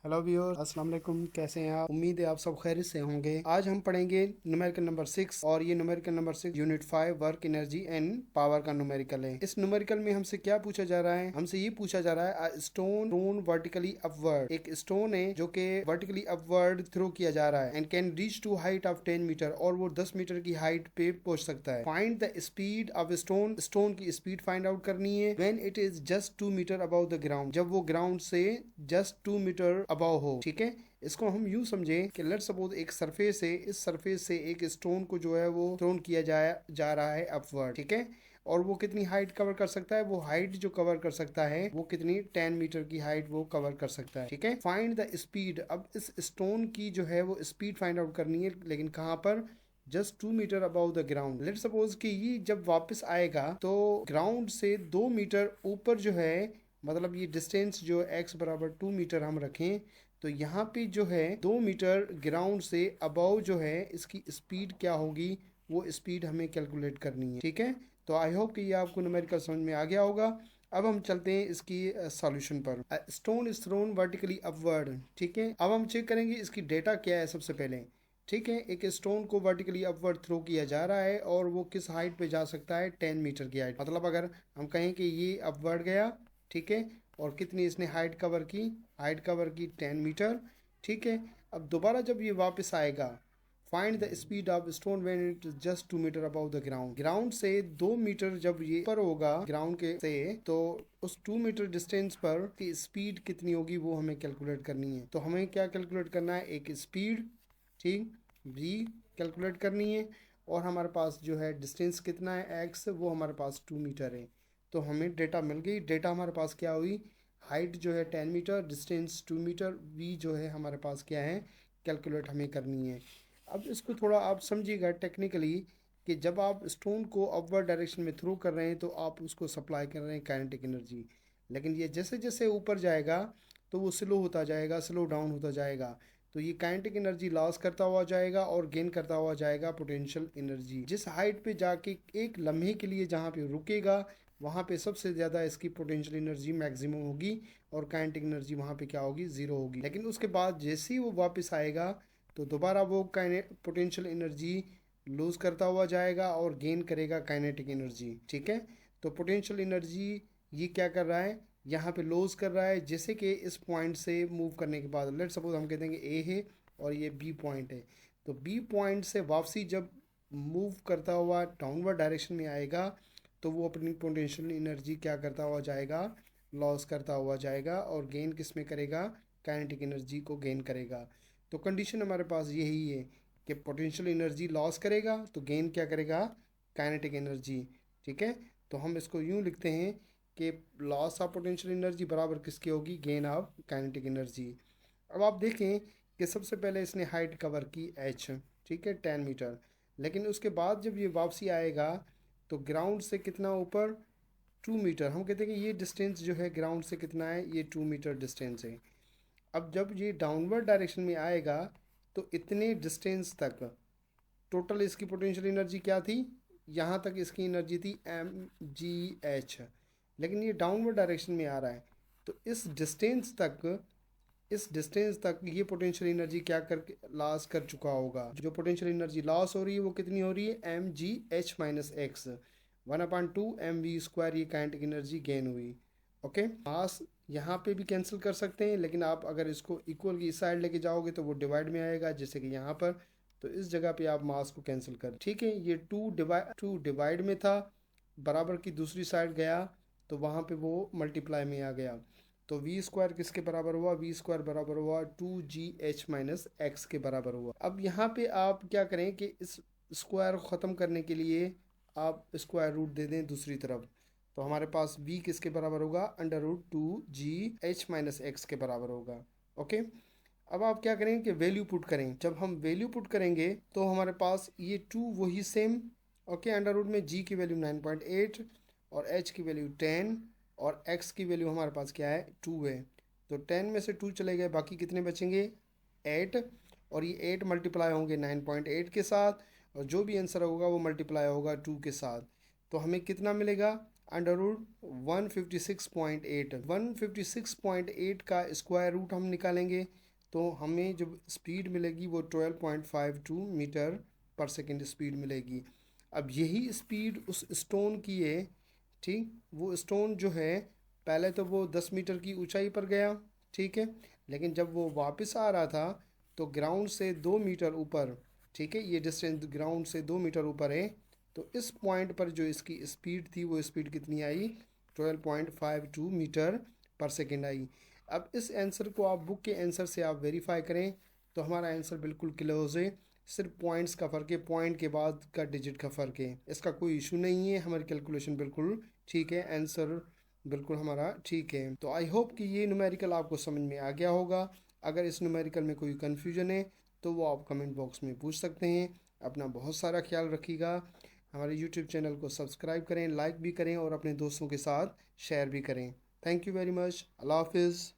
Hello viewers, अस्सलाम वालेकुम। कैसे हैं आप? उम्मीद है आप सब खैरियत से होंगे। आज हम पढ़ेंगे न्यूमेरिकल नंबर 6 और ये numerical number 6 unit 5 work energy and power का न्यूमेरिकल है। इस न्यूमेरिकल में हमसे क्या पूछा जा रहा है? हमसे ये पूछा जा रहा है स्टोन थ्रोन वर्टिकली अपवर्ड। एक स्टोन है जो कि वर्टिकली अपवर्ड थ्रो किया जा रहा है and can reach to height of 10 metre, और वो 10 मीटर की हाइट पे पहुंच सकता है। Find the speed of stone. Stone की स्पीड फाइंड आउट करनी है when it is just 2 metre above the ground, जब वो ग्राउंड से जस्ट 2 मीटर अबव हो। ठीक है, इसको हम यूं समझें कि लेट्स सपोज एक सरफेस है, इस सरफेस से एक स्टोन को जो है वो थ्रोन किया जा रहा है अपवर्ड। ठीक है, और वो कितनी हाइट कवर कर सकता है? वो हाइट जो कवर कर सकता है वो कितनी 10 मीटर की हाइट वो कवर कर सकता है। ठीक है, फाइंड द स्पीड। अब इस स्टोन की जो है वो स्पीड फाइंड आउट करनी है, लेकिन कहाँ पर? Just 2 metre above the ground. Let suppose कि ये जब वापस आएगा तो ग्राउंड से 2 मीटर ऊपर जो है, मतलब ये डिस्टेंस जो x बराबर 2 मीटर हम रखें, तो यहाँ पे जो है 2 मीटर ग्राउंड से अबव जो है इसकी स्पीड क्या होगी, वो स्पीड हमें कैलकुलेट करनी है। ठीक है, तो आई होप कि ये आपको न्यूमेरिकल समझ में आ गया होगा। अब हम चलते हैं इसकी सॉल्यूशन पर। Stone is thrown vertically upward. ठीक है, अब हम चेक करेंगे इसकी डेटा क्या है सबसे पहले। ठीक है, एक स्टोन को वर्टिकली अपवर्ड थ्रो किया जा रहा है और वो किस हाइट पे जा सकता है? 10 मीटर की हाइट। मतलब अगर हम कहें कि ये अपवर्ड गया, ठीक है, और कितनी इसने हाइट कवर की? हाइट कवर की 10 मीटर। ठीक है, अब दोबारा जब ये वापस आएगा, find the speed of stone when it is just 2 metre above the ground. Ground से 2 मीटर जब ये ऊपर होगा ग्राउंड के से, तो उस 2 मीटर डिस्टेंस पर की स्पीड कितनी होगी वो हमें कैलकुलेट करनी है। तो हमें क्या कैलकुलेट करना है? एक स्पीड, ठीक, v कैलकुलेट करनी है, और हमारे पास जो है डिस्टेंस कितना है x, वो हमारे पास 2 मीटर है। तो हमें डेटा मिल गई। डेटा हमारे पास क्या हुई? हाइट जो है 10 मीटर, डिस्टेंस 2 मीटर, v जो है हमारे पास क्या है, कैलकुलेट हमें करनी है। अब इसको थोड़ा आप समझिएगा टेक्निकली कि जब आप स्टोन को अपवर्ड डायरेक्शन में थ्रो कर रहे हैं तो आप उसको सप्लाई कर रहे हैं काइनेटिक एनर्जी, लेकिन ये जैसे जैसे ऊपर जाएगा तो वो स्लो होता जाएगा, स्लो डाउन होता जाएगा। तो ये काइनेटिक एनर्जी लॉस करता हुआ जाएगा और गेन करता हुआ जाएगा पोटेंशियल एनर्जी। जिस हाइट पे जाके एक लम्हे के लिए जहाँ पे रुकेगा वहाँ पे सबसे ज़्यादा इसकी पोटेंशियल एनर्जी मैक्सिमम होगी और काइनेटिक एनर्जी वहाँ पे क्या होगी? ज़ीरो होगी। लेकिन उसके बाद जैसे ही वो वापस आएगा तो दोबारा वो पोटेंशियल एनर्जी लूज करता हुआ जाएगा और गेन करेगा काइनेटिक एनर्जी। ठीक है, तो पोटेंशियल एनर्जी ये क्या कर रहा है? यहाँ पे लॉस कर रहा है। जैसे कि इस पॉइंट से मूव करने के बाद, लेट सपोज हम कहते हैं कि ए है और ये बी पॉइंट है, तो बी पॉइंट से वापसी जब मूव करता हुआ डाउनवर्ड डायरेक्शन में आएगा तो वो अपनी पोटेंशियल एनर्जी क्या करता हुआ जाएगा? लॉस करता हुआ जाएगा, और गेन किस में करेगा? काइनेटिक एनर्जी को गेन करेगा। तो कंडीशन हमारे पास यही है कि पोटेंशियल एनर्जी लॉस करेगा तो गेन क्या करेगा? Kinetic energy. ठीक है, तो हम इसको यूँ लिखते हैं कि लॉस ऑफ पोटेंशियल एनर्जी बराबर किसकी होगी? Gain of kinetic energy. अब आप देखें कि सबसे पहले इसने हाइट कवर की h, ठीक है, 10 मीटर, लेकिन उसके बाद जब ये वापसी आएगा तो ग्राउंड से कितना ऊपर? 2 मीटर। हम कहते हैं कि ये डिस्टेंस जो है ग्राउंड से कितना है? ये 2 मीटर डिस्टेंस है। अब जब ये डाउनवर्ड डायरेक्शन में आएगा तो इतने डिस्टेंस तक टोटल इसकी पोटेंशियल एनर्जी क्या थी? यहाँ तक इसकी एनर्जी थी mgh, लेकिन ये डाउनवर्ड डायरेक्शन में आ रहा है तो इस डिस्टेंस तक ये पोटेंशियल एनर्जी क्या कर लॉस कर चुका होगा। जो पोटेंशियल एनर्जी लॉस हो रही है वो कितनी हो रही है? mgh-x 1/2 mv²। ये काइनेटिक एनर्जी गेन हुई। ओके, मास यहाँ पे भी कैंसिल कर सकते हैं, लेकिन आप अगर इसको इक्वल की इस साइड लेके जाओगे तो वो डिवाइड में आएगा, जैसे कि यहाँ पर। तो इस जगह पे आप मास को कैंसिल कर, ठीक है, ये टू डिवाइड में था, बराबर की दूसरी साइड गया तो वहाँ पे वो मल्टीप्लाई में आ गया। तो v² किसके बराबर हुआ? v² बराबर हुआ 2gh-x के बराबर हुआ। अब यहाँ पे आप क्या करें कि इस स्क्वायर को ख़त्म करने के लिए आप स्क्वायर रूट दे दें दूसरी तरफ, तो हमारे पास v किसके बराबर होगा? √2gh-x के बराबर होगा। ओके, अब आप क्या करें कि वैल्यू पुट करें। जब हम वैल्यू पुट करेंगे तो हमारे पास ये 2 वही सेम। ओके, अंडर रूट में g की वैल्यू 9.8 और h की वैल्यू 10 और x की वैल्यू हमारे पास क्या है? 2 है। तो 10 में से 2 चले गए, बाकी कितने बचेंगे? 8, और ये 8 मल्टीप्लाई होंगे 9.8 के साथ, और जो भी आंसर होगा वो मल्टीप्लाई होगा 2 के साथ। तो हमें कितना मिलेगा? अंडर रूट 156.8 156.8 का स्क्वायर रूट हम निकालेंगे तो हमें जो स्पीड मिलेगी वो 12.52 मीटर पर सेकेंड स्पीड मिलेगी। अब यही स्पीड उस स्टोन की है, ठीक। वो स्टोन जो है पहले तो वो 10 मीटर की ऊंचाई पर गया, ठीक है, लेकिन जब वो वापस आ रहा था तो ग्राउंड से 2 मीटर ऊपर, ठीक है, ये डिस्टेंस ग्राउंड से 2 मीटर ऊपर है, तो इस पॉइंट पर जो इसकी स्पीड थी वो स्पीड कितनी आई, 12.52 मीटर पर सेकेंड आई। अब इस आंसर को आप बुक के आंसर से आप वेरीफाई करें तो हमारा आंसर बिल्कुल क्लोज है। सिर्फ पॉइंट्स का फ़र्क है, पॉइंट के बाद का डिजिट का फ़र्क है, इसका कोई इशू नहीं है, हमारी कैलकुलेशन बिल्कुल ठीक है, आंसर बिल्कुल हमारा ठीक है। तो आई होप कि ये न्यूमेरिकल आपको समझ में आ गया होगा। अगर इस न्यूमेरिकल में कोई कन्फ्यूजन है तो वो आप कमेंट बॉक्स में पूछ सकते हैं। अपना बहुत सारा ख्याल रखिएगा। हमारे यूट्यूब चैनल को सब्सक्राइब करें, लाइक भी करें और अपने दोस्तों के साथ शेयर भी करें। Thank you very much. अल्लाह हाफिज़।